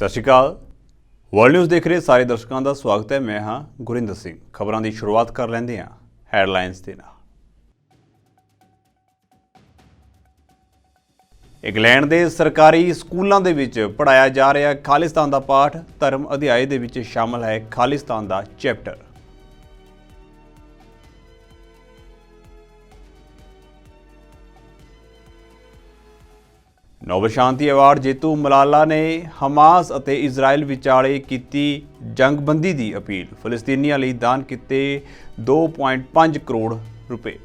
ਸਤਿ ਸ਼੍ਰੀ ਅਕਾਲ। World news ਦੇਖ ਰਹੇ ਸਾਰੇ ਦਰਸ਼ਕਾਂ ਦਾ ਸਵਾਗਤ ਹੈ। ਮੈਂ ਹਾਂ ਗੁਰਿੰਦਰ ਸਿੰਘ। ਖਬਰਾਂ ਦੀ ਸ਼ੁਰੂਆਤ ਕਰ ਲੈਂਦੇ ਹਾਂ ਹੈਡਲਾਈਨਸ ਦੇ ਨਾਲ। ਇੰਗਲੈਂਡ ਦੇ ਸਰਕਾਰੀ ਸਕੂਲਾਂ ਦੇ ਵਿੱਚ ਪੜ੍ਹਾਇਆ ਜਾ ਰਿਹਾ ਖਾਲਿਸਤਾਨ ਦਾ ਪਾਠ। ਧਰਮ ਅਧਿਆਏ ਦੇ ਵਿੱਚ ਸ਼ਾਮਲ ਹੈ ਖਾਲਿਸਤਾਨ ਦਾ ਚੈਪਟਰ। ਨੋਬਲ ਸ਼ਾਂਤੀ ਅਵਾਰਡ ਜੇਤੂ ਮਲਾਲਾ ਨੇ ਹਮਾਸ ਅਤੇ ਇਜ਼ਰਾਈਲ ਵਿਚਾਲੇ ਕੀਤੀ ਜੰਗਬੰਦੀ ਦੀ ਅਪੀਲ। ਫਲਸਤੀਨੀਆਂ ਲਈ ਦਾਨ ਕੀਤੇ 2.5 ਕਰੋੜ ਰੁਪਏ।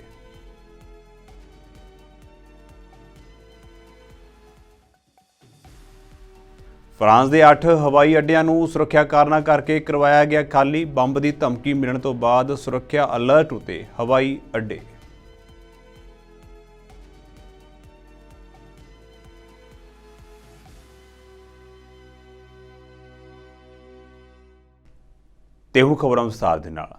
ਫਰਾਂਸ ਦੇ 8 ਹਵਾਈ ਅੱਡਿਆਂ ਨੂੰ ਸੁਰੱਖਿਆ ਕਾਰਨਾਂ ਕਰਕੇ ਕਰਵਾਇਆ ਗਿਆ ਖਾਲੀ। ਬੰਬ ਦੀ ਧਮਕੀ ਮਿਲਣ ਤੋਂ ਬਾਅਦ ਸੁਰੱਖਿਆ ਅਲਰਟ ਉਤੇ ਹਵਾਈ ਅੱਡੇ। ਤੇ ਹੁਣ ਖਬਰਾਂ ਵਿਸਥਾਰ ਦੇ ਨਾਲ।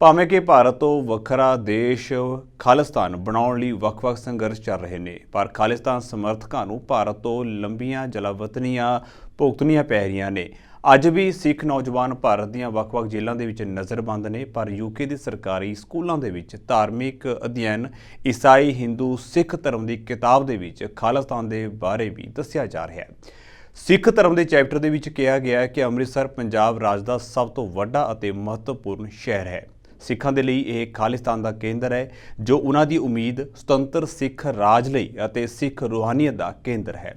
ਭਾਵੇਂ ਕਿ ਭਾਰਤ ਤੋਂ ਵੱਖਰਾ ਦੇਸ਼ ਖਾਲਿਸਤਾਨ ਬਣਾਉਣ ਲਈ ਵੱਖ-ਵੱਖ ਸੰਘਰਸ਼ ਚੱਲ ਰਹੇ ਨੇ, ਪਰ ਖਾਲਿਸਤਾਨ ਸਮਰਥਕਾਂ ਨੂੰ ਭਾਰਤ ਤੋਂ ਲੰਬੀਆਂ ਜਲਾਵਤਨੀਆਂ ਭੁਗਤਣੀਆਂ ਪੈ ਰਹੀਆਂ ਨੇ। ਅੱਜ ਵੀ ਸਿੱਖ ਨੌਜਵਾਨ ਭਾਰਤ ਦੀਆਂ ਵੱਖ-ਵੱਖ ਜੇਲ੍ਹਾਂ ਦੇ ਵਿੱਚ ਨਜ਼ਰਬੰਦ ਨੇ, ਪਰ ਯੂਕੇ ਦੇ ਸਰਕਾਰੀ ਸਕੂਲਾਂ ਦੇ ਵਿੱਚ ਧਾਰਮਿਕ ਅਧਿਐਨ ਈਸਾਈ, ਹਿੰਦੂ, ਸਿੱਖ ਧਰਮ ਦੀ ਕਿਤਾਬ ਦੇ ਵਿੱਚ ਖਾਲਿਸਤਾਨ ਦੇ ਬਾਰੇ ਵੀ ਦੱਸਿਆ ਜਾ ਰਿਹਾ ਹੈ। ਸਿੱਖ ਧਰਮ ਦੇ ਚੈਪਟਰ ਦੇ ਵਿੱਚ ਕਿਹਾ ਗਿਆ ਹੈ ਕਿ ਅੰਮ੍ਰਿਤਸਰ ਪੰਜਾਬ ਰਾਜ ਦਾ ਸਭ ਤੋਂ ਵੱਡਾ ਅਤੇ ਮਹੱਤਵਪੂਰਨ ਸ਼ਹਿਰ ਹੈ। ਸਿੱਖਾਂ ਦੇ ਲਈ ਇਹ ਖਾਲਿਸਤਾਨ ਦਾ ਕੇਂਦਰ ਹੈ, ਜੋ ਉਹਨਾਂ ਦੀ ਉਮੀਦ ਸੁਤੰਤਰ ਸਿੱਖ ਰਾਜ ਲਈ ਅਤੇ ਸਿੱਖ ਰੂਹਾਨੀਅਤ ਦਾ ਕੇਂਦਰ ਹੈ।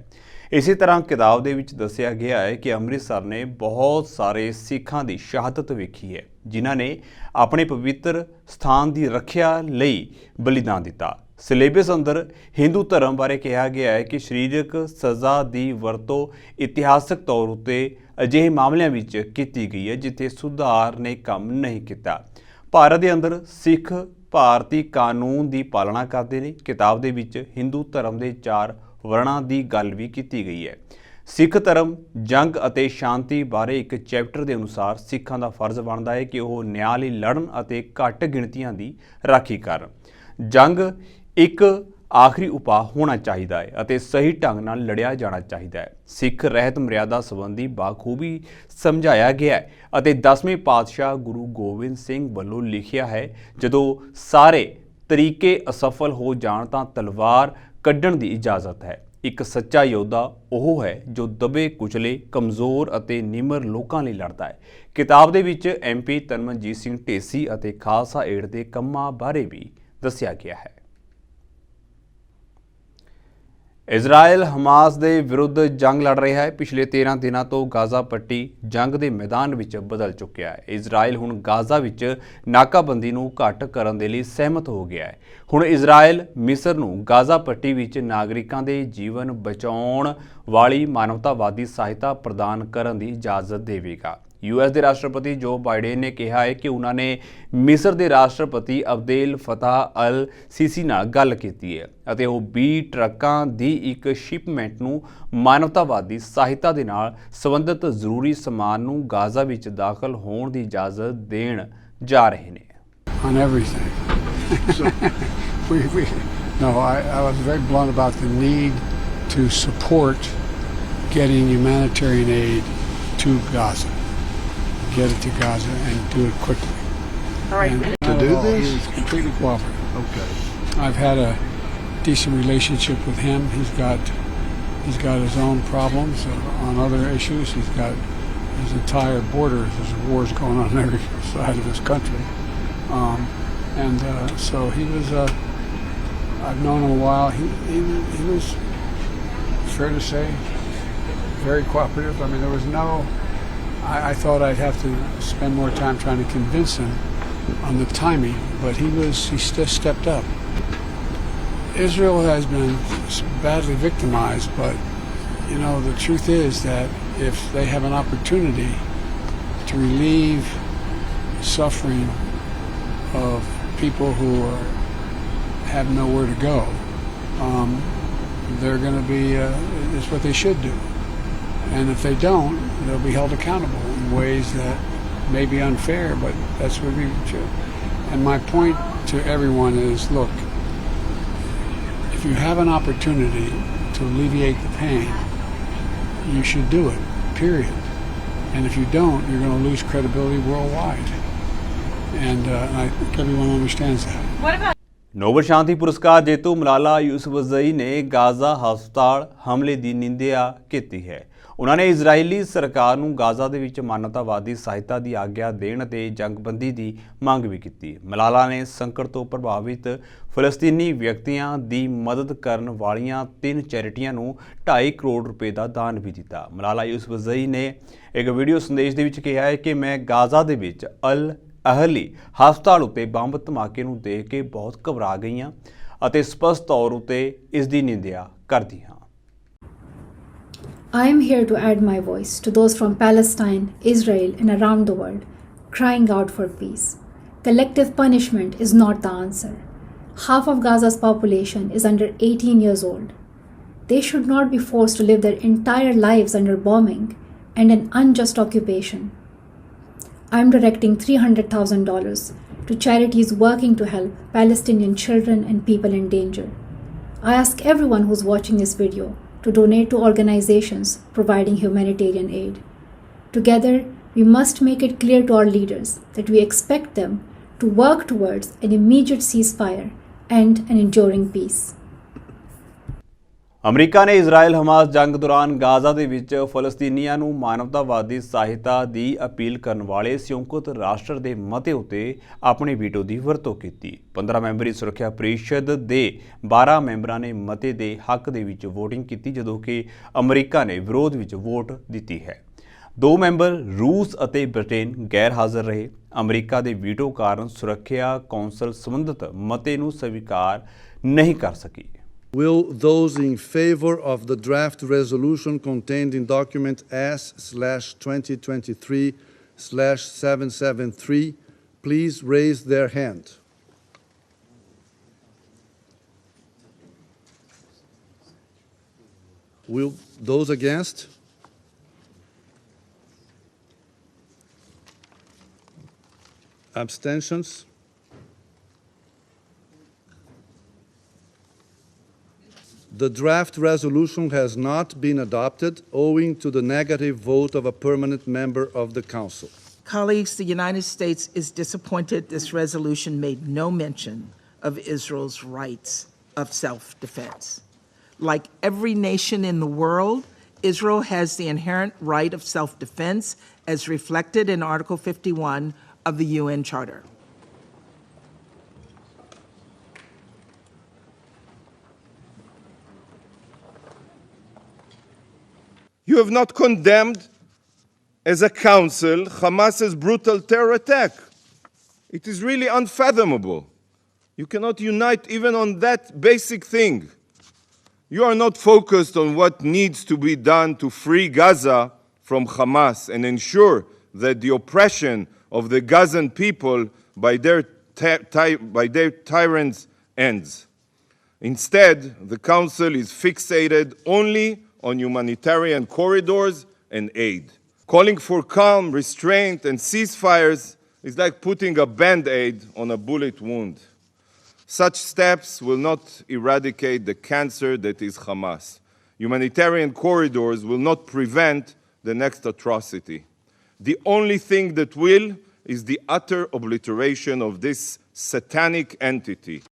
ਇਸੇ ਤਰ੍ਹਾਂ ਕਿਤਾਬ ਦੇ ਵਿੱਚ ਦੱਸਿਆ ਗਿਆ ਹੈ ਕਿ ਅੰਮ੍ਰਿਤਸਰ ਨੇ ਬਹੁਤ ਸਾਰੇ ਸਿੱਖਾਂ ਦੀ ਸ਼ਹਾਦਤ ਵੇਖੀ ਹੈ, ਜਿਨ੍ਹਾਂ ਨੇ ਆਪਣੇ ਪਵਿੱਤਰ ਸਥਾਨ ਦੀ ਰੱਖਿਆ ਲਈ ਬਲੀਦਾਨ ਦਿੱਤਾ। ਸਿਲੇਬਸ ਅੰਦਰ ਹਿੰਦੂ ਧਰਮ ਬਾਰੇ ਕਿਹਾ ਗਿਆ ਹੈ ਕਿ ਸਰੀਰਕ ਸਜ਼ਾ ਦੀ ਵਰਤੋਂ ਇਤਿਹਾਸਕ ਤੌਰ ਉੱਤੇ ਅਜਿਹੇ ਮਾਮਲਿਆਂ ਵਿੱਚ ਕੀਤੀ ਗਈ ਹੈ ਜਿੱਥੇ ਸੁਧਾਰ ਨੇ ਕੰਮ ਨਹੀਂ ਕੀਤਾ। ਭਾਰਤ ਦੇ ਅੰਦਰ ਸਿੱਖ ਭਾਰਤੀ ਕਾਨੂੰਨ ਦੀ ਪਾਲਣਾ ਕਰਦੇ ਨੇ। ਕਿਤਾਬ ਦੇ ਵਿੱਚ ਹਿੰਦੂ ਧਰਮ ਦੇ 4 ਵਰਣਾਂ ਦੀ ਗੱਲ ਵੀ ਕੀਤੀ ਗਈ ਹੈ। ਸਿੱਖ ਧਰਮ ਜੰਗ ਅਤੇ ਸ਼ਾਂਤੀ ਬਾਰੇ ਇੱਕ ਚੈਪਟਰ ਦੇ ਅਨੁਸਾਰ ਸਿੱਖਾਂ ਦਾ ਫਰਜ਼ ਬਣਦਾ ਹੈ ਕਿ ਉਹ ਨਿਆਂ ਲਈ ਲੜਨ ਅਤੇ ਘੱਟ ਗਿਣਤੀਆਂ ਦੀ ਰਾਖੀ ਕਰਨ। ਜੰਗ ਇੱਕ ਆਖਰੀ ਉਪਾਅ ਹੋਣਾ ਚਾਹੀਦਾ ਹੈ ਅਤੇ ਸਹੀ ਢੰਗ ਨਾਲ ਲੜਿਆ ਜਾਣਾ ਚਾਹੀਦਾ ਹੈ। ਸਿੱਖ ਰਹਿਤ ਮਰਿਆਦਾ ਸੰਬੰਧੀ ਬਾਖੂਬੀ ਸਮਝਾਇਆ ਗਿਆ ਹੈ ਅਤੇ 10ਵੇਂ ਪਾਤਸ਼ਾਹ ਗੁਰੂ ਗੋਬਿੰਦ ਸਿੰਘ ਵੱਲੋਂ ਲਿਖਿਆ ਹੈ, ਜਦੋਂ ਸਾਰੇ ਤਰੀਕੇ ਅਸਫਲ ਹੋ ਜਾਣ ਤਾਂ ਤਲਵਾਰ ਕੱਢਣ ਦੀ ਇਜਾਜ਼ਤ ਹੈ। ਇੱਕ ਸੱਚਾ ਯੋਧਾ ਉਹ ਹੈ ਜੋ ਦਬੇ ਕੁਚਲੇ, ਕਮਜ਼ੋਰ ਅਤੇ ਨਿਮਰ ਲੋਕਾਂ ਲਈ ਲੜਦਾ ਹੈ। ਕਿਤਾਬ ਦੇ ਵਿੱਚ MP ਤਨਮਨਜੀਤ ਸਿੰਘ ਢੇਸੀ ਅਤੇ ਖਾਲਸਾ ਏਡ ਦੇ ਕੰਮਾਂ ਬਾਰੇ ਵੀ ਦੱਸਿਆ ਗਿਆ ਹੈ। ਇਜ਼ਰਾਈਲ ਹਮਾਸ ਦੇ ਵਿਰੁੱਧ ਜੰਗ ਲੜ ਰਿਹਾ ਹੈ। ਪਿਛਲੇ 13 ਦਿਨਾਂ ਤੋਂ ਗਾਜ਼ਾ ਪੱਟੀ ਜੰਗ ਦੇ ਮੈਦਾਨ ਵਿੱਚ ਬਦਲ ਚੁੱਕਿਆ ਹੈ। ਇਜ਼ਰਾਈਲ ਹੁਣ ਗਾਜ਼ਾ ਵਿੱਚ ਨਾਕਾਬੰਦੀ ਨੂੰ ਘੱਟ ਕਰਨ ਦੇ ਲਈ ਸਹਿਮਤ ਹੋ ਗਿਆ ਹੈ। ਹੁਣ ਇਜ਼ਰਾਈਲ ਮਿਸਰ ਨੂੰ ਗਾਜ਼ਾ ਪੱਟੀ ਵਿੱਚ ਨਾਗਰਿਕਾਂ ਦੇ ਜੀਵਨ ਬਚਾਉਣ ਵਾਲੀ ਮਾਨਵਤਾਵਾਦੀ ਸਹਾਇਤਾ ਪ੍ਰਦਾਨ ਕਰਨ ਦੀ ਇਜਾਜ਼ਤ ਦੇਵੇਗਾ। US ਦੇ ਰਾਸ਼ਟਰਪਤੀ ਜੋ ਬਾਈਡਨ ਨੇ ਕਿਹਾ ਹੈ ਕਿ ਉਹਨਾਂ ਨੇ ਮਿਸਰ ਦੇ ਰਾਸ਼ਟਰਪਤੀ ਅਬਦੇਲ ਫਤਾਹ ਅਲ ਸੀਸੀ ਨਾਲ ਗੱਲ ਕੀਤੀ ਹੈ ਅਤੇ ਉਹ 20 ਟਰੱਕਾਂ ਦੀ ਇੱਕ ਸ਼ਿਪਮੈਂਟ ਨੂੰ ਮਾਨਵਤਾਵਾਦੀ ਸਹਾਇਤਾ ਦੇ ਨਾਲ ਸੰਬੰਧਿਤ ਜ਼ਰੂਰੀ ਸਮਾਨ ਨੂੰ ਗਾਜ਼ਾ ਵਿੱਚ ਦਾਖਲ ਹੋਣ ਦੀ ਇਜਾਜ਼ਤ ਦੇਣ ਜਾ ਰਹੇ ਨੇ। On everything. I was very blunt about the need to support getting humanitarian aid to Gaza. Get it to Gaza and do it quickly. All right. And to do this? He was completely cooperative. Okay. I've had a decent relationship with him. He's got his own problems on other issues. He's got his entire border. There's wars going on every side of his country. So he was, I've known him a while. He was, fair to say, very cooperative. I mean, there was no, I thought I'd have to spend more time trying to convince him on the timing, but he stepped up. Israel has been badly victimized, but the truth is that if they have an opportunity to relieve suffering of people who have nowhere to go, they're going to be, it's what they should do. And if they don't, they'll be held accountable in ways that may be unfair, but that's what we should. And my point to everyone is, look, if you have an opportunity to alleviate the pain, you should do it. period. And if you don't, you're going to lose credibility worldwide. And I think everyone understands that. What about Nobel ਸ਼ਾਂਤੀ ਪੁਰਸਕਾਰ ਜੇਤੂ ਮਲਾਲਾ ਯੂਸਫਜ਼ਈ ਨੇ Gaza ਹਸਪਤਾਲ ਹਮਲੇ ਦੀ ਨਿੰਦਿਆ ਕੀਤੀ ਹੈ। ਉਹਨਾਂ ਨੇ ਇਜ਼ਰਾਈਲੀ ਸਰਕਾਰ ਨੂੰ ਗਾਜ਼ਾ ਦੇ ਵਿੱਚ ਮਾਨਵਤਾਵਾਦੀ ਸਹਾਇਤਾ ਦੀ ਆਗਿਆ ਦੇਣ ਅਤੇ ਜੰਗਬੰਦੀ ਦੀ ਮੰਗ ਵੀ ਕੀਤੀ। ਮਲਾਲਾ ਨੇ ਸੰਕਟ ਤੋਂ ਪ੍ਰਭਾਵਿਤ ਫਲਸਤੀਨੀ ਵਿਅਕਤੀਆਂ ਦੀ ਮਦਦ ਕਰਨ ਵਾਲੀਆਂ 3 ਚੈਰਿਟੀਆਂ ਨੂੰ 2.5 ਕਰੋੜ ਰੁਪਏ ਦਾ ਦਾਨ ਵੀ ਦਿੱਤਾ। ਮਲਾਲਾ ਯੂਸਫਜ਼ਈ ਨੇ ਇੱਕ ਵੀਡੀਓ ਸੰਦੇਸ਼ ਦੇ ਵਿੱਚ ਕਿਹਾ ਹੈ ਕਿ ਮੈਂ ਗਾਜ਼ਾ ਦੇ ਵਿੱਚ ਅਲ ਅਹਲੀ ਹਸਪਤਾਲ ਉੱਤੇ ਬੰਬ ਧਮਾਕੇ ਨੂੰ ਦੇਖ ਕੇ ਬਹੁਤ ਘਬਰਾ ਗਈ ਹਾਂ ਅਤੇ ਸਪਸ਼ਟ ਤੌਰ ਉੱਤੇ ਇਸ ਦੀ ਨਿੰਦਿਆ ਕਰਦੀ ਹਾਂ। I am here to add my voice to those from Palestine, Israel, and around the world crying out for peace. Collective punishment is not the answer. Half of Gaza's population is under 18 years old. They should not be forced to live their entire lives under bombing and an unjust occupation. I am directing $300,000 to charities working to help Palestinian children and people in danger. I ask everyone who's watching this video to donate to organizations providing humanitarian aid. Together, we must make it clear to our leaders that we expect them to work towards an immediate ceasefire and an enduring peace. America ਨੇ Israel Hamas ਜੰਗ ਦੌਰਾਨ Gaza ਦੇ ਵਿੱਚ ਫਲਸਤੀਨੀਆਂ ਨੂੰ ਮਾਨਵਤਾਵਾਦੀ ਸਹਾਇਤਾ ਦੀ appeal ਕਰਨ ਵਾਲੇ ਸੰਯੁਕਤ ਰਾਸ਼ਟਰ ਦੇ ਮਤੇ ਉੱਤੇ ਆਪਣੀ ਵੀਟੋ ਦੀ ਵਰਤੋਂ ਕੀਤੀ। 15 ਮੈਂਬਰੀ ਸੁਰੱਖਿਆ ਪਰਿਸ਼ਦ ਦੇ 12 ਮੈਂਬਰਾਂ ਨੇ ਮਤੇ ਦੇ ਹੱਕ ਦੇ ਵਿੱਚ ਵੋਟਿੰਗ ਕੀਤੀ, ਜਦੋਂ ਕਿ ਅਮਰੀਕਾ ਨੇ ਵਿਰੋਧ ਵਿੱਚ ਵੋਟ ਦਿੱਤੀ ਹੈ। 2 ਮੈਂਬਰ ਰੂਸ ਅਤੇ ਬ੍ਰਿਟੇਨ ਗੈਰ ਹਾਜ਼ਰ ਰਹੇ। ਅਮਰੀਕਾ ਦੇ ਵੀਟੋ ਕਾਰਨ ਸੁਰੱਖਿਆ ਕੌਂਸਲ ਸੰਬੰਧਿਤ ਮਤੇ ਨੂੰ ਸਵੀਕਾਰ ਨਹੀਂ ਕਰ ਸਕੀ। Will those in favor of the draft resolution contained in document S/2023/773 please raise their hand? Will those against? Abstentions? The draft resolution has not been adopted owing to the negative vote of a permanent member of the Council. Colleagues, the United States is disappointed this resolution made no mention of Israel's rights of self-defense. Like every nation in the world, Israel has the inherent right of self-defense as reflected in Article 51 of the UN Charter. You have not condemned, as a council, Hamas's brutal terror attack. It is really unfathomable. You cannot unite even on that basic thing. You are not focused on what needs to be done to free Gaza from Hamas and ensure that the oppression of the Gazan people by their tyrants ends. Instead, the council is fixated only on humanitarian corridors and aid. Calling for calm, restraint, and ceasefires is like putting a Band-Aid on a bullet wound. Such steps will not eradicate the cancer that is Hamas. Humanitarian corridors will not prevent the next atrocity. The only thing that will is the utter obliteration of this satanic entity.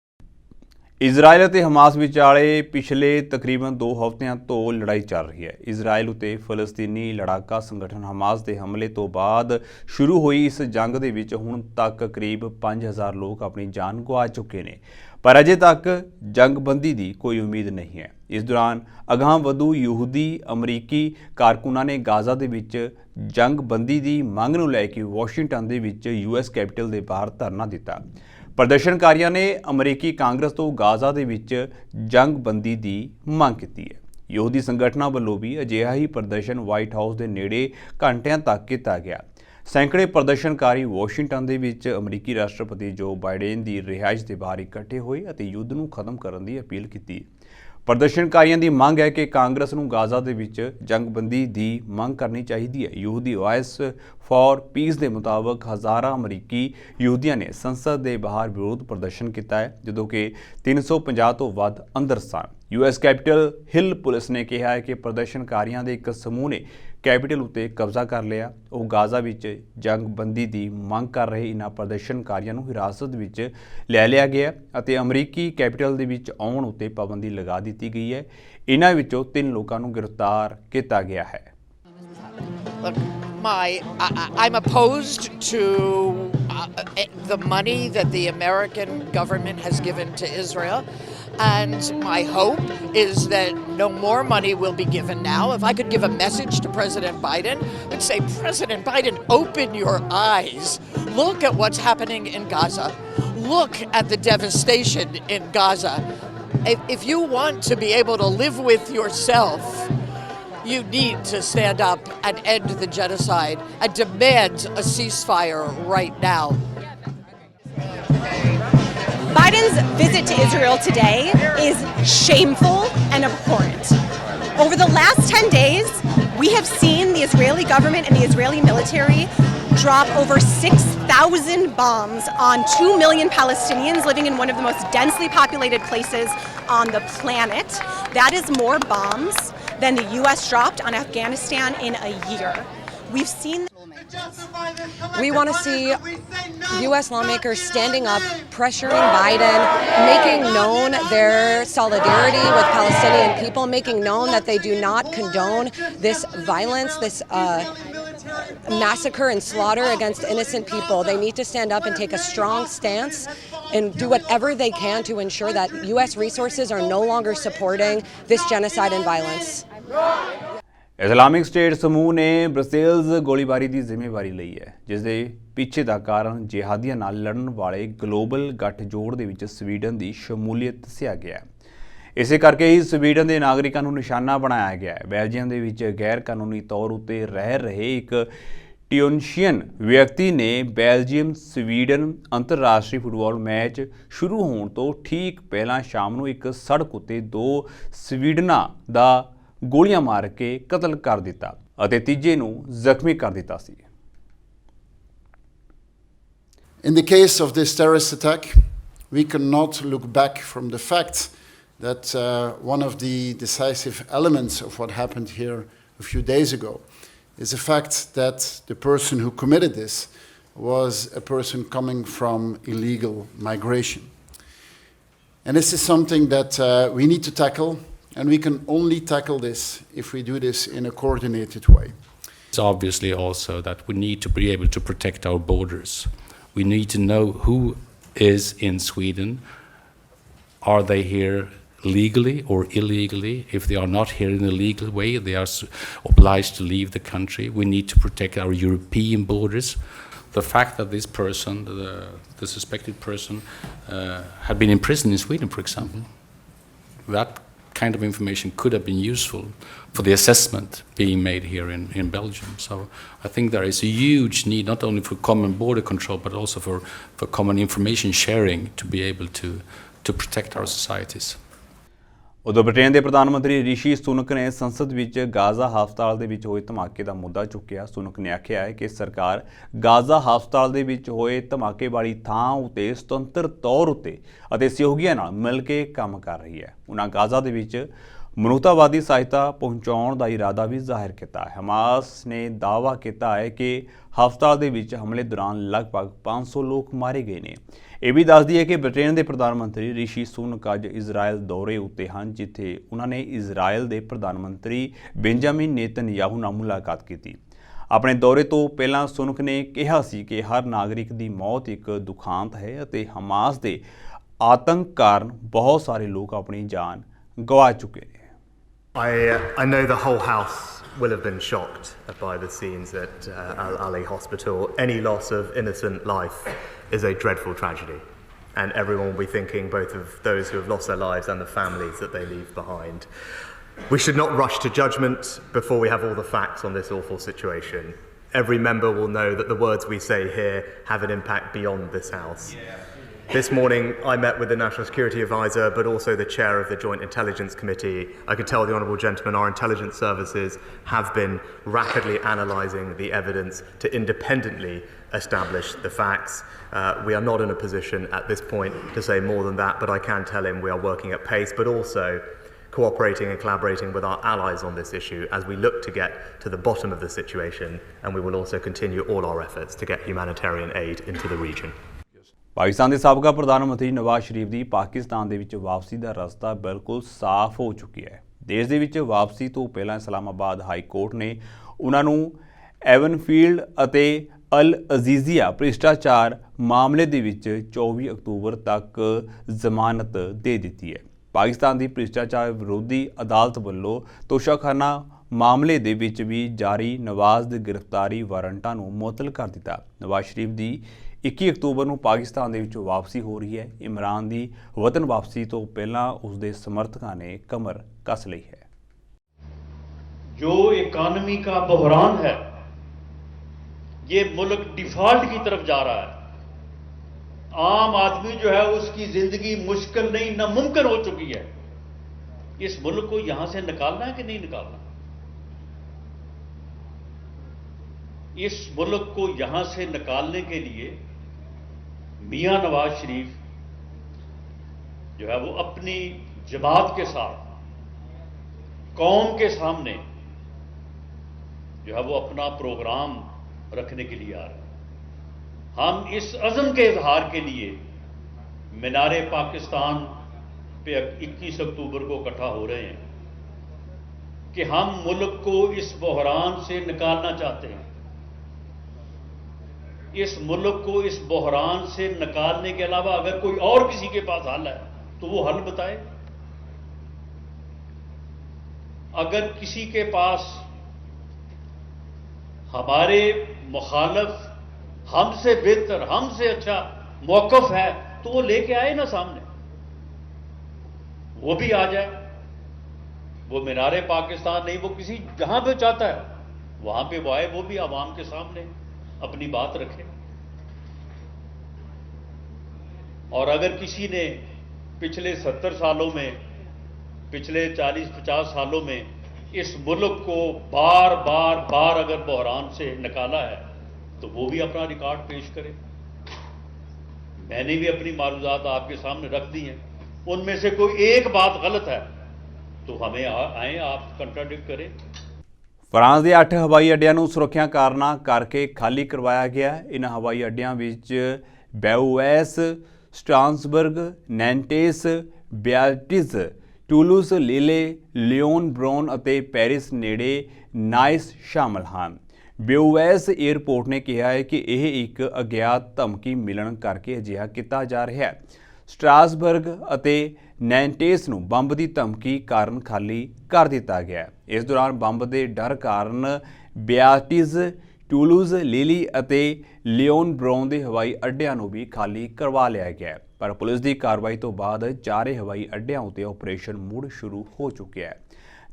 Israel ਅਤੇ Hamas ਵਿਚਾਲੇ ਪਿਛਲੇ ਤਕਰੀਬਨ 2 ਹਫ਼ਤਿਆਂ ਤੋਂ ਲੜਾਈ ਚੱਲ ਰਹੀ ਹੈ। ਇਜ਼ਰਾਈਲ ਉਤੇ ਫਲਸਤੀਨੀ ਲੜਾਕਾ ਸੰਗਠਨ ਹਮਾਸ ਦੇ ਹਮਲੇ ਤੋਂ ਬਾਅਦ ਸ਼ੁਰੂ ਹੋਈ ਇਸ ਜੰਗ ਦੇ ਵਿੱਚ ਹੁਣ ਤੱਕ ਕਰੀਬ 5000 ਲੋਕ ਆਪਣੀ ਜਾਨ ਗਵਾ ਚੁੱਕੇ ਨੇ, ਪਰ ਅਜੇ ਤੱਕ ਜੰਗਬੰਦੀ ਦੀ ਕੋਈ ਉਮੀਦ ਨਹੀਂ ਹੈ। ਇਸ ਦੌਰਾਨ ਅਗਾਂਹਵਧੂ ਯਹੂਦੀ ਅਮਰੀਕੀ ਕਾਰਕੁਨਾਂ ਨੇ ਗਾਜ਼ਾ ਦੇ ਵਿੱਚ ਜੰਗਬੰਦੀ ਦੀ ਮੰਗ ਨੂੰ ਲੈ ਕੇ ਵਾਸ਼ਿੰਗਟਨ ਦੇ ਵਿੱਚ US ਕੈਪੀਟਲ ਦੇ ਬਾਹਰ ਧਰਨਾ ਦਿੱਤਾ। ਪ੍ਰਦਰਸ਼ਨਕਾਰੀਆਂ ਨੇ ਅਮਰੀਕੀ ਕਾਂਗਰਸ ਤੋਂ ਗਾਜ਼ਾ ਦੇ ਵਿੱਚ ਜੰਗਬੰਦੀ ਦੀ ਮੰਗ ਕੀਤੀ ਹੈ। ਯਹੂਦੀ ਸੰਗਠਨਾਂ ਵੱਲੋਂ ਵੀ ਅਜਿਹਾ ਹੀ ਪ੍ਰਦਰਸ਼ਨ ਵਾਈਟ ਹਾਊਸ ਦੇ ਨੇੜੇ ਘੰਟਿਆਂ ਤੱਕ ਕੀਤਾ ਗਿਆ। ਸੈਂਕੜੇ ਪ੍ਰਦਰਸ਼ਨਕਾਰੀ ਵਾਸ਼ਿੰਗਟਨ ਦੇ ਵਿੱਚ ਅਮਰੀਕੀ ਰਾਸ਼ਟਰਪਤੀ ਜੋ ਬਾਈਡਨ ਦੀ ਰਿਹਾਇਸ਼ ਦੇ ਬਾਹਰ ਇਕੱਠੇ ਹੋਏ ਅਤੇ ਯੁੱਧ ਨੂੰ ਖਤਮ ਕਰਨ ਦੀ ਅਪੀਲ ਕੀਤੀ। ਪ੍ਰਦਰਸ਼ਨਕਾਰੀਆਂ ਦੀ ਮੰਗ ਹੈ ਕਿ ਕਾਂਗਰਸ ਨੂੰ ਗਾਜ਼ਾ ਦੇ ਵਿੱਚ ਜੰਗਬੰਦੀ ਦੀ ਮੰਗ ਕਰਨੀ ਚਾਹੀਦੀ ਹੈ। ਯਹੂਦੀ ਵਾਇਸ ਫਾਰ ਪੀਸ ਦੇ ਮੁਤਾਬਕ ਹਜ਼ਾਰਾਂ ਅਮਰੀਕੀ ਯਹੂਦੀਆਂ ਨੇ ਸੰਸਦ ਦੇ ਬਾਹਰ ਵਿਰੋਧ ਪ੍ਰਦਰਸ਼ਨ ਕੀਤਾ ਹੈ, ਜਦੋਂ ਕਿ 350 ਤੋਂ ਵੱਧ ਅੰਦਰ ਸਨ। US ਕੈਪੀਟਲ ਹਿੱਲ ਪੁਲਿਸ ਨੇ ਕਿਹਾ ਹੈ ਕਿ ਪ੍ਰਦਰਸ਼ਨਕਾਰੀਆਂ ਦੇ ਇੱਕ ਸਮੂਹ ਨੇ ਕੈਪੀਟਲ ਉੱਤੇ ਕਬਜ਼ਾ ਕਰ ਲਿਆ। ਉਹ ਗਾਜ਼ਾ ਵਿੱਚ ਜੰਗਬੰਦੀ ਦੀ ਮੰਗ ਕਰ ਰਹੇ ਇਨ੍ਹਾਂ ਪ੍ਰਦਰਸ਼ਨਕਾਰੀਆਂ ਨੂੰ ਹਿਰਾਸਤ ਵਿੱਚ ਲੈ ਲਿਆ ਗਿਆ ਅਤੇ ਅਮਰੀਕੀ ਕੈਪੀਟਲ ਦੇ ਵਿੱਚ ਆਉਣ ਉੱਤੇ ਪਾਬੰਦੀ ਲਗਾ ਦਿੱਤੀ ਗਈ ਹੈ। ਇਨ੍ਹਾਂ ਵਿੱਚੋਂ 3 ਲੋਕਾਂ ਨੂੰ ਗ੍ਰਿਫਤਾਰ ਕੀਤਾ ਗਿਆ ਹੈ। Look, I'm opposed to the money that the American government has given to Israel. And my hope is that no more money will be given now. If I could give a message to President Biden, I'd say, President Biden, open your eyes. Look at what's happening in Gaza. Look at the devastation in Gaza. If you want to be able to live with yourself, you need to stand up and end the genocide and demand a ceasefire right now. Biden's visit to Israel today is shameful and abhorrent. Over the last 10 days, we have seen the Israeli government and the Israeli military drop over 6,000 bombs on 2 million Palestinians living in one of the most densely populated places on the planet. That is more bombs than the U.S. dropped on Afghanistan in a year. We've seen. We want to see U.S. lawmakers standing up, pressuring Biden, making known their solidarity with Palestinian people, making known that they do not condone this violence, this massacre and slaughter against innocent people. They need to stand up and take a strong stance and do whatever they can to ensure that U.S. resources are no longer supporting this genocide and violence. Islamic state ਸਮੂਹ ਨੇ Brussels ਗੋਲੀਬਾਰੀ ਦੀ ਜ਼ਿੰਮੇਵਾਰੀ ਲਈ ਹੈ, ਜਿਸ ਦੇ ਪਿੱਛੇ ਦਾ ਕਾਰਨ ਜਿਹਾਦੀਆਂ ਨਾਲ ਲੜਨ ਵਾਲੇ ਗਲੋਬਲ ਗੱਠਜੋੜ ਦੇ ਵਿੱਚ ਸਵੀਡਨ ਦੀ ਸ਼ਮੂਲੀਅਤ ਦੱਸਿਆ ਗਿਆ ਹੈ। ਇਸੇ ਕਰਕੇ ਹੀ ਸਵੀਡਨ ਦੇ ਨਾਗਰਿਕਾਂ ਨੂੰ ਨਿਸ਼ਾਨਾ ਬਣਾਇਆ ਗਿਆ ਹੈ। ਬੈਲਜੀਅਮ ਦੇ ਵਿੱਚ ਗੈਰ ਕਾਨੂੰਨੀ ਤੌਰ ਉੱਤੇ ਰਹਿ ਰਹੇ ਇੱਕ ਟਿਊਨੀਸ਼ੀਅਨ ਵਿਅਕਤੀ ਨੇ ਬੈਲਜੀਅਮ ਸਵੀਡਨ ਅੰਤਰਰਾਸ਼ਟਰੀ ਫੁੱਟਬਾਲ ਮੈਚ ਸ਼ੁਰੂ ਹੋਣ ਤੋਂ ਠੀਕ ਪਹਿਲਾਂ ਸ਼ਾਮ ਨੂੰ ਇੱਕ ਸੜਕ ਉੱਤੇ 2 ਸਵੀਡਨਾਂ ਦਾ ਗੋਲੀਆਂ ਮਾਰ ਕੇ ਕਤਲ ਕਰ ਦਿੱਤਾ ਅਤੇ ਤੀਜੇ ਨੂੰ ਜ਼ਖਮੀ ਕਰ ਦਿੱਤਾ ਸੀ। In the case of this terrorist attack, we cannot look back from the fact that one of the decisive elements of what happened here a few days ago is the fact that the person who committed this was a person coming from illegal migration. And this is something that we need to tackle. And we can only tackle this if we do this in a coordinated way. It's obviously also that we need to be able to protect our borders. We need to know who is in Sweden. Are they here legally or illegally? If they are not here in a legal way, they are obliged to leave the country. We need to protect our European borders. The fact that this person, the suspected person, had been imprisoned in Sweden, for example, that kind of information could have been useful for the assessment being made here in Belgium. So I think there is a huge need not only for common border control but also for common information sharing to be able to protect our societies. ਉਦੋਂ Britain ਦੇ ਪ੍ਰਧਾਨ ਮੰਤਰੀ ਰਿਸ਼ੀ ਸੁਨਕ ਨੇ ਸੰਸਦ ਵਿੱਚ Gaza ਹਸਪਤਾਲ ਦੇ ਵਿੱਚ ਹੋਏ ਧਮਾਕੇ ਦਾ ਮੁੱਦਾ ਚੁੱਕਿਆ। ਸੁਨਕ ਨੇ ਆਖਿਆ ਹੈ ਕਿ ਸਰਕਾਰ ਗਾਜ਼ਾ ਹਸਪਤਾਲ ਦੇ ਵਿੱਚ ਹੋਏ ਧਮਾਕੇ ਵਾਲੀ ਥਾਂ ਉੱਤੇ ਸੁਤੰਤਰ ਤੌਰ ਉੱਤੇ ਅਤੇ ਸਹਿਯੋਗੀਆਂ ਨਾਲ ਮਿਲ ਕੇ ਕੰਮ ਕਰ ਰਹੀ ਹੈ। ਉਨ੍ਹਾਂ ਗਾਜ਼ਾ ਦੇ ਵਿੱਚ ਮਨੁੱਖਤਾਵਾਦੀ ਸਹਾਇਤਾ ਪਹੁੰਚਾਉਣ ਦਾ ਇਰਾਦਾ ਵੀ ਜ਼ਾਹਿਰ ਕੀਤਾ ਹੈ। ਹਮਾਸ ਨੇ ਦਾਅਵਾ ਕੀਤਾ ਹੈ ਕਿ ਹਸਪਤਾਲ ਦੇ ਵਿੱਚ ਹਮਲੇ ਦੌਰਾਨ ਲਗਭਗ 500 ਲੋਕ ਮਾਰੇ ਗਏ ਨੇ। ਇਹ ਵੀ ਦੱਸਦੀ ਹੈ ਕਿ ਬ੍ਰਿਟੇਨ ਦੇ ਪ੍ਰਧਾਨ ਮੰਤਰੀ ਰਿਸ਼ੀ ਸੁਨਕ ਅੱਜ ਇਜ਼ਰਾਈਲ ਦੌਰੇ ਉੱਤੇ ਹਨ, ਜਿੱਥੇ ਉਹਨਾਂ ਨੇ ਇਜ਼ਰਾਈਲ ਦੇ ਪ੍ਰਧਾਨ ਮੰਤਰੀ ਬੈਂਜਾਮਿਨ ਨੇਤਨਯਾਹੂ ਨਾਲ ਮੁਲਾਕਾਤ ਕੀਤੀ। ਆਪਣੇ ਦੌਰੇ ਤੋਂ ਪਹਿਲਾਂ ਸੁਨਕ ਨੇ ਕਿਹਾ ਸੀ ਕਿ ਹਰ ਨਾਗਰਿਕ ਦੀ ਮੌਤ ਇੱਕ ਦੁਖਾਂਤ ਹੈ ਅਤੇ ਹਮਾਸ ਦੇ ਆਤੰਕ ਕਾਰਨ ਬਹੁਤ ਸਾਰੇ ਲੋਕ ਆਪਣੀ ਜਾਨ ਗਵਾ ਚੁੱਕੇ ਨੇ। I know the whole house will have been shocked by the scenes at Al Ali Hospital. Any loss of innocent life is a dreadful tragedy, and everyone will be thinking both of those who have lost their lives and the families that they leave behind. We should not rush to judgment before we have all the facts on this awful situation. Every member will know that the words we say here have an impact beyond this house. This morning I met with the National Security Advisor but also the chair of the Joint Intelligence Committee. I can tell the honourable gentleman our intelligence services have been rapidly analysing the evidence to independently establish the facts. We are not in a position at this point to say more than that, but I can tell him we are working at pace but also cooperating and collaborating with our allies on this issue as we look to get to the bottom of the situation, and we will also continue all our efforts to get humanitarian aid into the region. Pakistan ਦੇ ਸਾਬਕਾ ਪ੍ਰਧਾਨ ਮੰਤਰੀ ਨਵਾਜ਼ ਸ਼ਰੀਫ ਦੀ ਪਾਕਿਸਤਾਨ ਦੇ ਵਿੱਚ ਵਾਪਸੀ ਦਾ ਰਸਤਾ ਬਿਲਕੁਲ ਸਾਫ਼ ਹੋ ਚੁੱਕਿਆ ਹੈ। ਦੇਸ਼ ਦੇ ਵਿੱਚ ਵਾਪਸੀ ਤੋਂ ਪਹਿਲਾਂ ਇਸਲਾਮਾਬਾਦ ਹਾਈ ਕੋਰਟ ਨੇ ਉਹਨਾਂ ਨੂੰ ਐਵਨਫੀਲਡ ਅਤੇ ਅਲ ਅਜ਼ੀਜ਼ੀਆ ਭ੍ਰਿਸ਼ਟਾਚਾਰ ਮਾਮਲੇ ਦੇ ਵਿੱਚ 24 ਅਕਤੂਬਰ ਤੱਕ ਜ਼ਮਾਨਤ ਦੇ ਦਿੱਤੀ ਹੈ। ਪਾਕਿਸਤਾਨ ਦੀ ਭ੍ਰਿਸ਼ਟਾਚਾਰ ਵਿਰੋਧੀ ਅਦਾਲਤ ਵੱਲੋਂ ਤੋਸ਼ਾਖਾਨਾ ਮਾਮਲੇ ਦੇ ਵਿੱਚ ਵੀ ਜਾਰੀ ਨਵਾਜ਼ ਦੇ ਗ੍ਰਿਫਤਾਰੀ ਵਾਰੰਟਾਂ ਨੂੰ ਮੁਅੱਤਲ ਕਰ ਦਿੱਤਾ। ਨਵਾਜ਼ ਸ਼ਰੀਫ ਦੀ 21 ਅਕਤੂਬਰ ਨੂੰ ਪਾਕਿਸਤਾਨ ਦੇ ਵਿੱਚੋਂ ਵਾਪਸੀ ਹੋ ਰਹੀ ਹੈ। ਇਮਰਾਨ ਦੀ ਵਤਨ ਵਾਪਸੀ ਤੋਂ ਪਹਿਲਾਂ ਉਸਦੇ ਸਮਰਥਕਾਂ ਨੇ ਕਮਰ ਕੱਸ ਲਈ ਹੈ। जो इकानमी का बहरान है, ये मुल्क डिफॉल्ट की तरफ जा रहा है। आम आदमी जो है उसकी जिंदगी मुश्किल नहीं नामुमकिन हो चुकी है। इस मुल्क को यहां से निकालना है कि नहीं निकालना? इस मुल्क को यहां से निकालने के लिए मियां नवाज शरीफ जो है वो अपनी जमात के साथ कौम के सामने जो है वो अपना प्रोग्राम रखने के लिए आ रहे हैं। हम इस अज़म के इजहार के लिए मीनारे पाकिस्तान पे 21 अक्टूबर को इकट्ठा हो रहे हैं कि हम मुल्क को इस बहरान से निकालना चाहते हैं। इस मुल्क को इस बहरान से निकालने के अलावा अगर कोई और किसी के पास हल है तो वो हल बताए। अगर किसी के पास हमारे मुखालफ हमसे बेहतर हमसे अच्छा मौक़िफ़ है तो वो लेके आए ना सामने, वो भी आ जाए। वो मीनारे पाकिस्तान नहीं, वो किसी जहां पे चाहता है वहां पे वो आए, वो भी आवाम के सामने अपनी बात रखे। और अगर किसी ने पिछले 70 सालों में, पिछले 40-50 सालों में इस मुल्क को बार बार बार अगर बहरान से निकाला है तो वो भी अपना रिकॉर्ड पेश करे। मैंने भी अपनी मालूमात आपके सामने रख दी हैं, उनमें से कोई एक बात गलत है तो हमें आए आप कंट्राडिक्ट करें। ਫਰਾਂਸ ਦੇ 8 ਹਵਾਈ ਅੱਡਿਆਂ ਨੂੰ ਸੁਰੱਖਿਆ ਕਾਰਨਾਂ ਕਰਕੇ ਖਾਲੀ ਕਰਵਾਇਆ ਗਿਆ। ਇਨ੍ਹਾਂ ਹਵਾਈ ਅੱਡਿਆਂ ਵਿੱਚ ਬੈਊਐਸ, ਸਟ੍ਰਾਸਬਰਗ, ਨੈਂਟੇਸ, ਬਿਆਟਿਜ਼, ਟੂਲੂਸ, ਲੀਲੇ, ਲਿਓਨ, ਬਰੋਨ ਅਤੇ ਪੈਰਿਸ ਨੇੜੇ ਨਾਈਸ ਸ਼ਾਮਲ ਹਨ। ਬੈਊਐਸ ਏਅਰਪੋਰਟ ਨੇ ਕਿਹਾ ਹੈ ਕਿ ਇਹ ਇੱਕ ਅਗਿਆਤ ਧਮਕੀ ਮਿਲਣ ਕਰਕੇ ਅਜਿਹਾ ਕੀਤਾ ਜਾ ਰਿਹਾ ਹੈ। ਸਟ੍ਰਾਸਬਰਗ ਅਤੇ ਨੈਂਟੇਸ ਨੂੰ ਬੰਬ ਦੀ ਧਮਕੀ ਕਾਰਨ ਖਾਲੀ ਕਰ ਦਿੱਤਾ ਗਿਆ। ਇਸ ਦੌਰਾਨ ਬੰਬ ਦੇ ਡਰ ਕਾਰਨ ਬਿਆਟਿਜ਼, ਟੂਲੂਜ਼, ਲੀਲੀ ਅਤੇ ਲਿਓਨ ਬਰੋਨ ਦੇ ਹਵਾਈ ਅੱਡਿਆਂ ਨੂੰ ਵੀ ਖਾਲੀ ਕਰਵਾ ਲਿਆ ਗਿਆ। ਪਰ ਪੁਲਿਸ ਦੀ ਕਾਰਵਾਈ ਤੋਂ ਬਾਅਦ ਚਾਰੇ ਹਵਾਈ ਅੱਡਿਆਂ ਉੱਤੇ ਆਪਰੇਸ਼ਨ ਮੁੜ ਸ਼ੁਰੂ ਹੋ ਚੁੱਕਿਆ ਹੈ।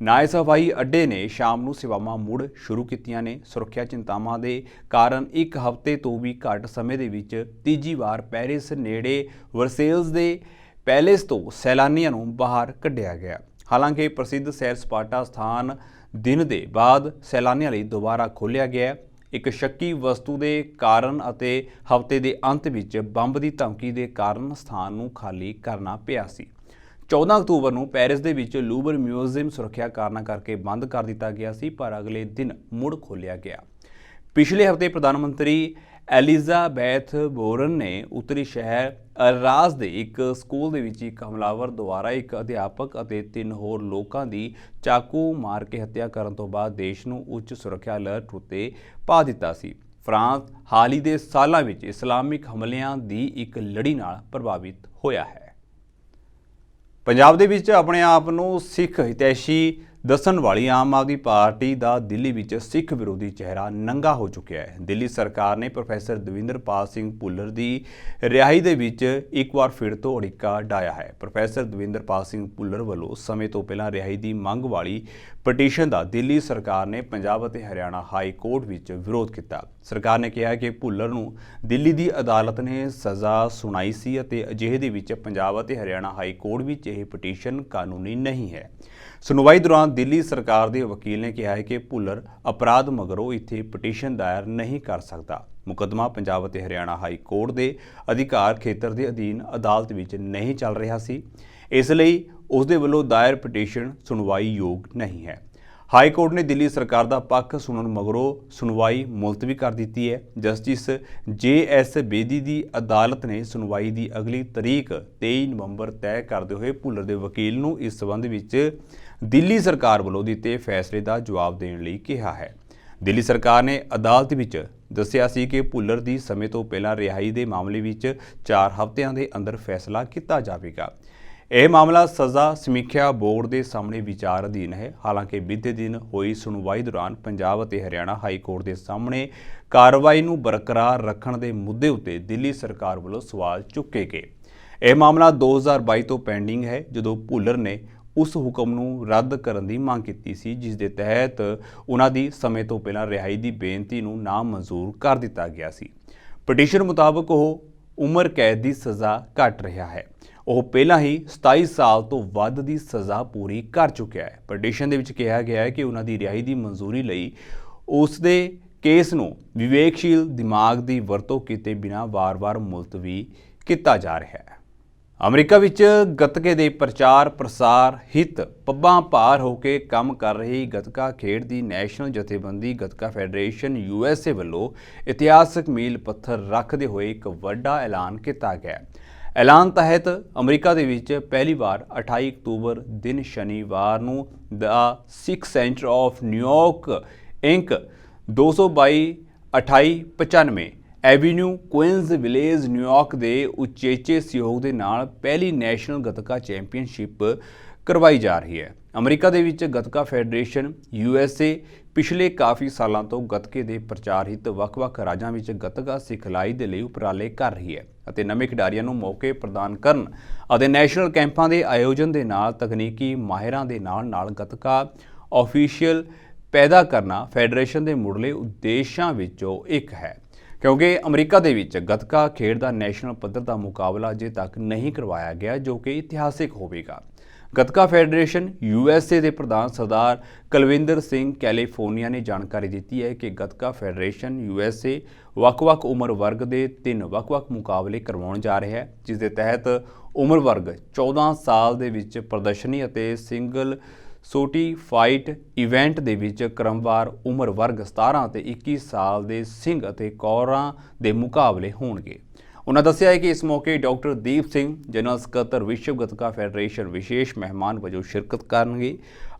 ਨਾਇਸ ਹਵਾਈ ਅੱਡੇ ਨੇ ਸ਼ਾਮ ਨੂੰ ਸੇਵਾਵਾਂ ਮੁੜ ਸ਼ੁਰੂ ਕੀਤੀਆਂ ਨੇ। ਸੁਰੱਖਿਆ ਚਿੰਤਾਵਾਂ ਦੇ ਕਾਰਨ ਇੱਕ ਹਫ਼ਤੇ ਤੋਂ ਵੀ ਘੱਟ ਸਮੇਂ ਦੇ ਵਿੱਚ ਤੀਜੀ ਵਾਰ ਪੈਰਿਸ ਨੇੜੇ ਵਰਸੇਲਜ਼ ਦੇ ਪੈਲੇਸ ਤੋਂ ਸੈਲਾਨੀਆਂ ਨੂੰ ਬਾਹਰ ਕੱਢਿਆ ਗਿਆ। ਹਾਲਾਂਕਿ ਪ੍ਰਸਿੱਧ ਸੈਰ ਸਪਾਟਾ ਸਥਾਨ ਦਿਨ ਦੇ ਬਾਅਦ ਸੈਲਾਨੀਆਂ ਲਈ ਦੁਬਾਰਾ ਖੋਲ੍ਹਿਆ ਗਿਆ। ਇੱਕ ਸ਼ੱਕੀ ਵਸਤੂ ਦੇ ਕਾਰਨ ਅਤੇ ਹਫ਼ਤੇ ਦੇ ਅੰਤ ਵਿੱਚ ਬੰਬ ਦੀ ਧਮਕੀ ਦੇ ਕਾਰਨ ਸਥਾਨ ਨੂੰ ਖਾਲੀ ਕਰਨਾ ਪਿਆ ਸੀ। 14 ਅਕਤੂਬਰ ਨੂੰ ਪੈਰਿਸ ਦੇ ਵਿੱਚ ਲੂਵਰ ਮਿਊਜ਼ੀਅਮ ਸੁਰੱਖਿਆ ਕਾਰਨਾਂ ਕਰਕੇ ਬੰਦ ਕਰ ਦਿੱਤਾ ਗਿਆ ਸੀ, ਪਰ ਅਗਲੇ ਦਿਨ ਮੁੜ ਖੋਲ੍ਹਿਆ ਗਿਆ। ਪਿਛਲੇ ਹਫ਼ਤੇ ਪ੍ਰਧਾਨ ਮੰਤਰੀ ਐਲਿਜ਼ਾਬੈਥ ਬੋਰਨ ਨੇ ਉੱਤਰੀ ਸ਼ਹਿਰ ਅਲਰਾਜ਼ ਦੇ ਇੱਕ ਸਕੂਲ ਦੇ ਵਿੱਚ ਇੱਕ ਹਮਲਾਵਰ ਦੁਆਰਾ ਇੱਕ ਅਧਿਆਪਕ ਅਤੇ 3 ਹੋਰ ਲੋਕਾਂ ਦੀ ਚਾਕੂ ਮਾਰ ਕੇ ਹੱਤਿਆ ਕਰਨ ਤੋਂ ਬਾਅਦ ਦੇਸ਼ ਨੂੰ ਉੱਚ ਸੁਰੱਖਿਆ ਅਲਰਟ ਉੱਤੇ ਪਾ ਦਿੱਤਾ ਸੀ। ਫਰਾਂਸ ਹਾਲ ਹੀ ਦੇ ਸਾਲਾਂ ਵਿੱਚ ਇਸਲਾਮਿਕ ਹਮਲਿਆਂ ਦੀ ਇੱਕ ਲੜੀ ਨਾਲ ਪ੍ਰਭਾਵਿਤ ਹੋਇਆ ਹੈ। ਪੰਜਾਬ ਦੇ ਵਿੱਚ ਆਪਣੇ ਆਪ ਨੂੰ ਸਿੱਖ ਹਿਤੈਸ਼ੀ ਦੱਸਣ ਵਾਲੀ ਆਮ ਆਦਮੀ ਪਾਰਟੀ ਦਾ ਦਿੱਲੀ ਵਿੱਚ ਸਿੱਖ ਵਿਰੋਧੀ ਚਿਹਰਾ ਨੰਗਾ ਹੋ ਚੁੱਕਿਆ ਹੈ। ਦਿੱਲੀ ਸਰਕਾਰ ਨੇ ਪ੍ਰੋਫੈਸਰ ਦਵਿੰਦਰਪਾਲ ਸਿੰਘ ਭੁੱਲਰ ਦੀ ਰਿਹਾਈ ਦੇ ਵਿੱਚ ਇੱਕ ਵਾਰ ਫਿਰ ਤੋਂ ਅੜਿੱਕਾ ਡਾਇਆ ਹੈ। ਪ੍ਰੋਫੈਸਰ ਦਵਿੰਦਰਪਾਲ ਸਿੰਘ ਭੁੱਲਰ ਵੱਲੋਂ ਸਮੇਂ ਤੋਂ ਪਹਿਲਾਂ ਰਿਹਾਈ ਦੀ ਮੰਗ ਵਾਲੀ ਪਟੀਸ਼ਨ ਦਾ ਦਿੱਲੀ ਸਰਕਾਰ ਨੇ ਪੰਜਾਬ ਅਤੇ ਹਰਿਆਣਾ ਹਾਈ ਕੋਰਟ ਵਿੱਚ ਵਿਰੋਧ ਕੀਤਾ। ਸਰਕਾਰ ਨੇ ਕਿਹਾ ਕਿ ਭੁੱਲਰ ਨੂੰ ਦਿੱਲੀ ਦੀ ਅਦਾਲਤ ਨੇ ਸਜ਼ਾ ਸੁਣਾਈ ਸੀ ਅਤੇ ਅਜਿਹੇ ਦੇ ਵਿੱਚ ਪੰਜਾਬ ਅਤੇ ਹਰਿਆਣਾ ਹਾਈ ਕੋਰਟ ਵਿੱਚ ਇਹ ਪਟੀਸ਼ਨ ਕਾਨੂੰਨੀ ਨਹੀਂ ਹੈ। ਸੁਣਵਾਈ ਦੌਰਾਨ ਦਿੱਲੀ ਸਰਕਾਰ ਦੇ ਵਕੀਲ ਨੇ ਕਿਹਾ ਹੈ ਕਿ ਭੁੱਲਰ ਅਪਰਾਧ ਮਗਰੋਂ ਇੱਥੇ ਪਟੀਸ਼ਨ ਦਾਇਰ ਨਹੀਂ ਕਰ ਸਕਦਾ। ਮੁਕੱਦਮਾ ਪੰਜਾਬ ਅਤੇ ਹਰਿਆਣਾ ਹਾਈ ਕੋਰਟ ਦੇ ਅਧਿਕਾਰ ਖੇਤਰ ਦੇ ਅਧੀਨ ਅਦਾਲਤ ਵਿੱਚ ਨਹੀਂ ਚੱਲ ਰਿਹਾ ਸੀ, ਇਸ ਲਈ ਉਸ ਦੇ ਵੱਲੋਂ ਦਾਇਰ ਪਟੀਸ਼ਨ ਸੁਣਵਾਈ ਯੋਗ ਨਹੀਂ ਹੈ। ਹਾਈ ਕੋਰਟ ਨੇ ਦਿੱਲੀ ਸਰਕਾਰ ਦਾ ਪੱਖ ਸੁਣਨ ਮਗਰੋਂ ਸੁਣਵਾਈ ਮੁਲਤਵੀ ਕਰ ਦਿੱਤੀ ਹੈ। ਜਸਟਿਸ JS ਬੇਦੀ ਦੀ ਅਦਾਲਤ ਨੇ ਸੁਣਵਾਈ ਦੀ ਅਗਲੀ ਤਰੀਕ 23 ਨਵੰਬਰ ਤੈਅ ਕਰਦੇ ਹੋਏ ਭੁੱਲਰ ਦੇ ਵਕੀਲ ਨੂੰ ਇਸ ਸਬੰਧ ਵਿੱਚ ਦਿੱਲੀ ਸਰਕਾਰ ਵੱਲੋਂ ਦਿੱਤੇ ਫੈਸਲੇ ਦਾ ਜਵਾਬ ਦੇਣ ਲਈ ਕਿਹਾ ਹੈ। ਦਿੱਲੀ ਸਰਕਾਰ ਨੇ ਅਦਾਲਤ ਵਿੱਚ ਦੱਸਿਆ ਸੀ ਕਿ ਭੁੱਲਰ ਦੀ ਸਮੇਂ ਤੋਂ ਪਹਿਲਾਂ ਰਿਹਾਈ ਦੇ ਮਾਮਲੇ ਵਿੱਚ 4 ਹਫ਼ਤਿਆਂ ਦੇ ਅੰਦਰ ਫੈਸਲਾ ਕੀਤਾ ਜਾਵੇਗਾ। ਇਹ ਮਾਮਲਾ ਸਜ਼ਾ ਸਮੀਖਿਆ ਬੋਰਡ ਦੇ ਸਾਹਮਣੇ ਵਿਚਾਰ ਅਧੀਨ ਹੈ। ਹਾਲਾਂਕਿ ਬੀਤੇ ਦਿਨ ਹੋਈ ਸੁਣਵਾਈ ਦੌਰਾਨ ਪੰਜਾਬ ਅਤੇ ਹਰਿਆਣਾ ਹਾਈ ਕੋਰਟ ਦੇ ਸਾਹਮਣੇ ਕਾਰਵਾਈ ਨੂੰ ਬਰਕਰਾਰ ਰੱਖਣ ਦੇ ਮੁੱਦੇ ਉੱਤੇ ਦਿੱਲੀ ਸਰਕਾਰ ਵੱਲੋਂ ਸਵਾਲ ਚੁੱਕੇ ਗਏ। ਇਹ ਮਾਮਲਾ 2022 ਤੋਂ ਪੈਂਡਿੰਗ ਹੈ, ਜਦੋਂ ਭੁੱਲਰ ਨੇ ਉਸ ਹੁਕਮ ਨੂੰ ਰੱਦ ਕਰਨ ਦੀ ਮੰਗ ਕੀਤੀ ਸੀ ਜਿਸ ਦੇ ਤਹਿਤ ਉਹਨਾਂ ਦੀ ਸਮੇਂ ਤੋਂ ਪਹਿਲਾਂ ਰਿਹਾਈ ਦੀ ਬੇਨਤੀ ਨੂੰ ਨਾਮਨਜ਼ੂਰ ਕਰ ਦਿੱਤਾ ਗਿਆ ਸੀ। ਪਟੀਸ਼ਨ ਮੁਤਾਬਕ ਉਹ ਉਮਰ ਕੈਦ ਦੀ ਸਜ਼ਾ ਕੱਟ ਰਿਹਾ ਹੈ। ਉਹ ਪਹਿਲਾਂ ਹੀ 27 ਸਾਲ ਤੋਂ ਵੱਧ ਦੀ ਸਜ਼ਾ ਪੂਰੀ ਕਰ ਚੁੱਕਿਆ ਹੈ। ਪਟੀਸ਼ਨ ਦੇ ਵਿੱਚ ਕਿਹਾ ਗਿਆ ਹੈ ਕਿ ਉਹਨਾਂ ਦੀ ਰਿਹਾਈ ਦੀ ਮਨਜ਼ੂਰੀ ਲਈ ਉਸ ਦੇ ਕੇਸ ਨੂੰ ਵਿਵੇਕਸ਼ੀਲ ਦਿਮਾਗ ਦੀ ਵਰਤੋਂ ਕੀਤੇ ਬਿਨਾਂ ਵਾਰ-ਵਾਰ ਮੁਲਤਵੀ ਕੀਤਾ ਜਾ ਰਿਹਾ ਹੈ। ਅਮਰੀਕਾ ਵਿੱਚ ਗੱਤਕੇ ਦੇ ਪ੍ਰਚਾਰ ਪ੍ਰਸਾਰ ਹਿੱਤ ਪੱਬਾਂ ਭਾਰ ਹੋ ਕੇ ਕੰਮ ਕਰ ਰਹੀ ਗੱਤਕਾ ਖੇਡ ਦੀ ਨੈਸ਼ਨਲ ਜਥੇਬੰਦੀ ਗੱਤਕਾ ਫੈਡਰੇਸ਼ਨ USA ਵੱਲੋਂ ਇਤਿਹਾਸਕ ਮੀਲ ਪੱਥਰ ਰੱਖਦੇ ਹੋਏ ਇੱਕ ਵੱਡਾ ਐਲਾਨ ਕੀਤਾ ਗਿਆ। ਐਲਾਨ ਤਹਿਤ ਅਮਰੀਕਾ ਦੇ ਵਿੱਚ ਪਹਿਲੀ ਵਾਰ 28 ਅਕਤੂਬਰ ਦਿਨ ਸ਼ਨੀਵਾਰ ਨੂੰ ਦਾ Sikh centre of New York Inc 222-2895 avenue Queens village New York ਦੇ ਉਚੇਚੇ ਸਹਿਯੋਗ ਦੇ ਨਾਲ ਪਹਿਲੀ ਨੈਸ਼ਨਲ ਗੱਤਕਾ ਚੈਂਪੀਅਨਸ਼ਿਪ ਕਰਵਾਈ ਜਾ ਰਹੀ ਹੈ। ਅਮਰੀਕਾ ਦੇ ਵਿੱਚ ਗੱਤਕਾ ਫੈਡਰੇਸ਼ਨ USA ਪਿਛਲੇ ਕਾਫੀ ਸਾਲਾਂ ਤੋਂ ਗੱਤਕੇ ਦੇ ਪ੍ਰਚਾਰ ਹਿੱਤ ਵੱਖ-ਵੱਖ ਰਾਜਾਂ ਵਿੱਚ ਗੱਤਕਾ ਸਿਖਲਾਈ ਦੇ ਲਈ ਉਪਰਾਲੇ ਕਰ ਰਹੀ ਹੈ ਅਤੇ ਨਵੇਂ ਖਿਡਾਰੀਆਂ ਨੂੰ ਮੌਕੇ ਪ੍ਰਦਾਨ ਕਰਨ ਅਤੇ ਨੈਸ਼ਨਲ ਕੈਂਪਾਂ ਦੇ ਆਯੋਜਨ ਦੇ ਨਾਲ ਤਕਨੀਕੀ ਮਾਹਿਰਾਂ ਦੇ ਨਾਲ ਗੱਤਕਾ ਆਫੀਸ਼ੀਅਲ ਪੈਦਾ ਕਰਨਾ ਫੈਡਰੇਸ਼ਨ ਦੇ ਮੁੱਢਲੇ ਉਦੇਸ਼ਾਂ ਵਿੱਚੋਂ ਇੱਕ ਹੈ। ਕਿਉਂਕਿ ਅਮਰੀਕਾ ਦੇ ਵਿੱਚ ਗੱਤਕਾ ਖੇਡ ਦਾ ਨੈਸ਼ਨਲ ਪੱਧਰ ਦਾ ਮੁਕਾਬਲਾ ਅਜੇ ਤੱਕ ਨਹੀਂ ਕਰਵਾਇਆ ਗਿਆ, ਜੋ ਕਿ ਇਤਿਹਾਸਿਕ ਹੋਵੇਗਾ। ਗੱਤਕਾ ਫੈਡਰੇਸ਼ਨ USA ਦੇ ਪ੍ਰਧਾਨ ਸਰਦਾਰ ਕੁਲਵਿੰਦਰ ਸਿੰਘ ਕੈਲੀਫੋਰਨੀਆ ਨੇ ਜਾਣਕਾਰੀ ਦਿੱਤੀ ਹੈ ਕਿ ਗੱਤਕਾ ਫੈਡਰੇਸ਼ਨ USA ਵੱਖ-ਵੱਖ ਉਮਰ ਵਰਗ ਦੇ 3 ਵੱਖ-ਵੱਖ ਮੁਕਾਬਲੇ ਕਰਵਾਉਣ ਜਾ ਰਿਹਾ ਹੈ, ਜਿਸ ਦੇ ਤਹਿਤ ਉਮਰ ਵਰਗ 14 ਸਾਲ ਦੇ ਵਿੱਚ ਪ੍ਰਦਰਸ਼ਨੀ ਅਤੇ ਸਿੰਗਲ ਸੋਟੀ ਫਾਈਟ ਇਵੈਂਟ ਦੇ ਵਿੱਚ ਕ੍ਰਮਵਾਰ ਉਮਰ ਵਰਗ 17 ਅਤੇ 21 ਸਾਲ ਦੇ ਸਿੰਘ ਅਤੇ ਕੌਰਾਂ ਦੇ ਮੁਕਾਬਲੇ ਹੋਣਗੇ। ਉਨ੍ਹਾਂ ਦੱਸਿਆ ਹੈ ਕਿ ਇਸ ਮੌਕੇ ਡਾਕਟਰ ਦੀਪ ਸਿੰਘ ਜਨਰਲ ਸਕੱਤਰ ਵਿਸ਼ਵ ਗੱਤਕਾ ਫੈਡਰੇਸ਼ਨ ਵਿਸ਼ੇਸ਼ ਮਹਿਮਾਨ ਵਜੋਂ ਸ਼ਿਰਕਤ ਕਰਨਗੇ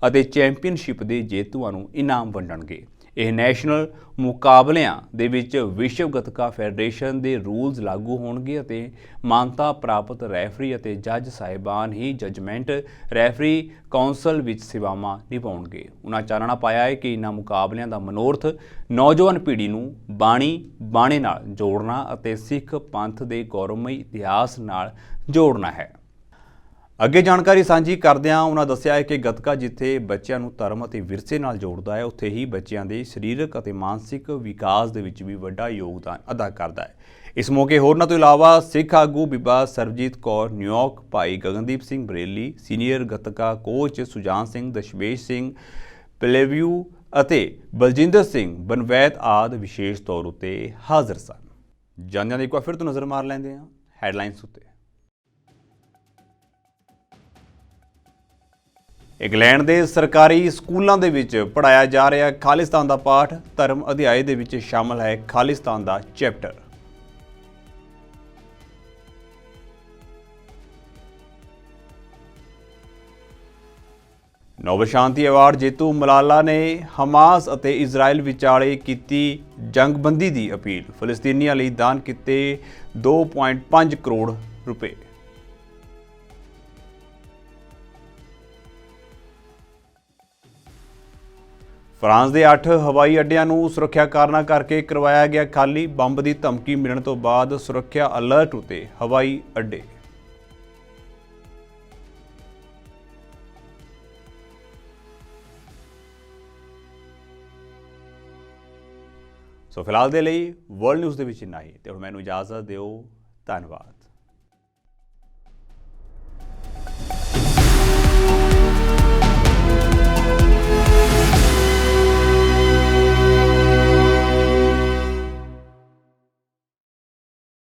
ਅਤੇ ਚੈਂਪੀਅਨਸ਼ਿਪ ਦੇ ਜੇਤੂਆਂ ਨੂੰ ਇਨਾਮ ਵੰਡਣਗੇ। ਇਹ ਨੈਸ਼ਨਲ ਮੁਕਾਬਲਿਆਂ ਦੇ ਵਿੱਚ ਵਿਸ਼ਵ ਗੱਤਕਾ ਫੈਡਰੇਸ਼ਨ ਦੇ ਰੂਲਸ ਲਾਗੂ ਹੋਣਗੇ ਅਤੇ ਮਾਨਤਾ ਪ੍ਰਾਪਤ ਰੈਫਰੀ ਅਤੇ ਜੱਜ ਸਾਹਿਬਾਨ ਹੀ ਜੱਜਮੈਂਟ ਰੈਫਰੀ ਕਾਉਂਸਲ ਵਿੱਚ ਸੇਵਾਵਾਂ ਨਿਭਾਉਣਗੇ। ਉਨ੍ਹਾਂ ਚਾਨਣਾ ਪਾਇਆ ਹੈ ਕਿ ਇਨ੍ਹਾਂ ਮੁਕਾਬਲਿਆਂ ਦਾ ਮਨੋਰਥ ਨੌਜਵਾਨ ਪੀੜ੍ਹੀ ਨੂੰ ਬਾਣੇ ਨਾਲ ਜੋੜਨਾ ਅਤੇ ਸਿੱਖ ਪੰਥ ਦੇ ਗੌਰਵਮਈ ਇਤਿਹਾਸ ਨਾਲ ਜੋੜਨਾ ਹੈ। ਅੱਗੇ ਜਾਣਕਾਰੀ ਸਾਂਝੀ ਕਰਦਿਆਂ ਉਹਨਾਂ ਦੱਸਿਆ ਹੈ ਕਿ ਗੱਤਕਾ ਜਿੱਥੇ ਬੱਚਿਆਂ ਨੂੰ ਧਰਮ ਅਤੇ ਵਿਰਸੇ ਨਾਲ ਜੋੜਦਾ ਹੈ, ਉੱਥੇ ਹੀ ਬੱਚਿਆਂ ਦੇ ਸਰੀਰਕ ਅਤੇ ਮਾਨਸਿਕ ਵਿਕਾਸ ਦੇ ਵਿੱਚ ਵੀ ਵੱਡਾ ਯੋਗਦਾਨ ਅਦਾ ਕਰਦਾ ਹੈ। ਇਸ ਮੌਕੇ ਹੋਰਨਾਂ ਤੋਂ ਇਲਾਵਾ ਸਿੱਖ ਆਗੂ ਬੀਬਾ ਸਰਬਜੀਤ ਕੌਰ ਨਿਊਯਾਰਕ, ਭਾਈ ਗਗਨਦੀਪ ਸਿੰਘ ਬਰੇਲੀ, ਸੀਨੀਅਰ ਗੱਤਕਾ ਕੋਚ ਸੁਜਾਨ ਸਿੰਘ, ਦਸ਼ਮੇਸ਼ ਸਿੰਘ ਪਲੇਵਿਊ ਅਤੇ ਬਲਜਿੰਦਰ ਸਿੰਘ ਬਨਵੈਤ ਆਦਿ ਵਿਸ਼ੇਸ਼ ਤੌਰ ਉੱਤੇ ਹਾਜ਼ਰ ਸਨ। ਜਾਂਦਿਆਂ ਦੀ ਇੱਕ ਵਾਰ ਫਿਰ ਤੋਂ ਨਜ਼ਰ ਮਾਰ ਲੈਂਦੇ ਹਾਂ ਹੈਡਲਾਈਨਸ ਉੱਤੇ। ਇੰਗਲੈਂਡ ਦੇ ਸਰਕਾਰੀ ਸਕੂਲਾਂ ਦੇ ਵਿੱਚ ਪੜ੍ਹਾਇਆ ਜਾ ਰਿਹਾ ਖਾਲਿਸਤਾਨ ਦਾ ਪਾਠ, ਧਰਮ ਅਧਿਆਇ ਦੇ ਵਿੱਚ ਸ਼ਾਮਲ ਹੈ ਖਾਲਿਸਤਾਨ ਦਾ ਚੈਪਟਰ। ਨੋਬਲ ਸ਼ਾਂਤੀ ਅਵਾਰਡ ਜੇਤੂ ਮਲਾਲਾ ਨੇ ਹਮਾਸ ਅਤੇ ਇਜ਼ਰਾਈਲ ਵਿਚਾਲੇ ਕੀਤੀ ਜੰਗਬੰਦੀ ਦੀ ਅਪੀਲ, ਫਲਸਤੀਨੀਆਂ ਲਈ ਦਾਨ ਕੀਤੇ 2.5 ਕਰੋੜ ਰੁਪਏ। ਫਰਾਂਸ ਦੇ 8 ਹਵਾਈ ਅੱਡਿਆਂ ਨੂੰ ਸੁਰੱਖਿਆ ਕਾਰਨਾਂ ਕਰਕੇ ਕਰਵਾਇਆ ਗਿਆ ਖਾਲੀ, ਬੰਬ ਦੀ ਧਮਕੀ ਮਿਲਣ ਤੋਂ ਬਾਅਦ ਸੁਰੱਖਿਆ ਅਲਰਟ ਉਤੇ ਹਵਾਈ ਅੱਡੇ। ਸੋ ਫਿਲਹਾਲ ਦੇ ਲਈ ਵਰਲਡ ਨਿਊਜ਼ ਦੇ ਵਿੱਚ ਇੰਨਾ ਹੀ ਤੇ ਹੁਣ ਮੈਨੂੰ ਇਜਾਜ਼ਤ ਦਿਓ। ਧੰਨਵਾਦ।